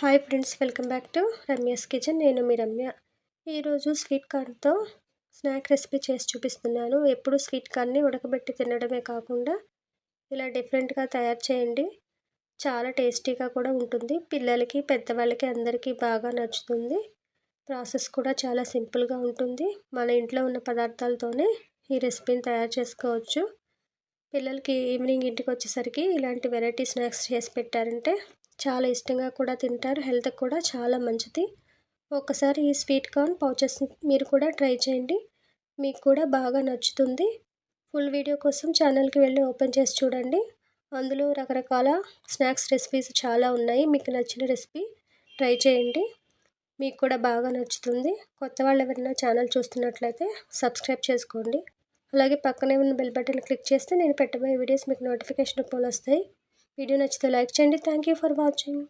Hi friends, welcome back to Ramya's kitchen. నేను మీ రమ్య. ఈరోజు sweet కార్న్తో snack recipe చేసి చూపిస్తున్నాను. ఎప్పుడు స్వీట్ కార్న్ని ఉడకబెట్టి తినడమే కాకుండా ఇలా డిఫరెంట్గా తయారు చేయండి. చాలా టేస్టీగా కూడా ఉంటుంది. పిల్లలకి, పెద్దవాళ్ళకి అందరికీ బాగా నచ్చుతుంది. ప్రాసెస్ కూడా చాలా సింపుల్గా ఉంటుంది. మన ఇంట్లో ఉన్న పదార్థాలతోనే ఈ రెసిపీని తయారు చేసుకోవచ్చు. పిల్లలకి ఈవినింగ్ ఇంటికి వచ్చేసరికి ఇలాంటి వెరైటీ స్నాక్స్ చేసి పెట్టారంటే చాలా ఇష్టంగా కూడా తింటారు. హెల్త్కి కూడా చాలా మంచిది. ఒకసారి ఈ స్వీట్ కార్న్ పౌచెస్ని మీరు కూడా ట్రై చేయండి. మీకు కూడా బాగా నచ్చుతుంది. ఫుల్ వీడియో కోసం ఛానల్కి వెళ్ళి ఓపెన్ చేసి చూడండి. అందులో రకరకాల స్నాక్స్ రెసిపీస్ చాలా ఉన్నాయి. మీకు నచ్చిన రెసిపీ ట్రై చేయండి. మీకు కూడా బాగా నచ్చుతుంది. కొత్త వాళ్ళు ఎవరైనా ఛానల్ చూస్తున్నట్లయితే సబ్స్క్రైబ్ చేసుకోండి. అలాగే పక్కనే ఉన్న బెల్ బటన్ క్లిక్ చేస్తే నేను పెట్టబోయే వీడియోస్ మీకు నోటిఫికేషన్ రూపంలో వస్తాయి. వీడియో నచ్చితే లైక్ చేయండి. Thank you for watching.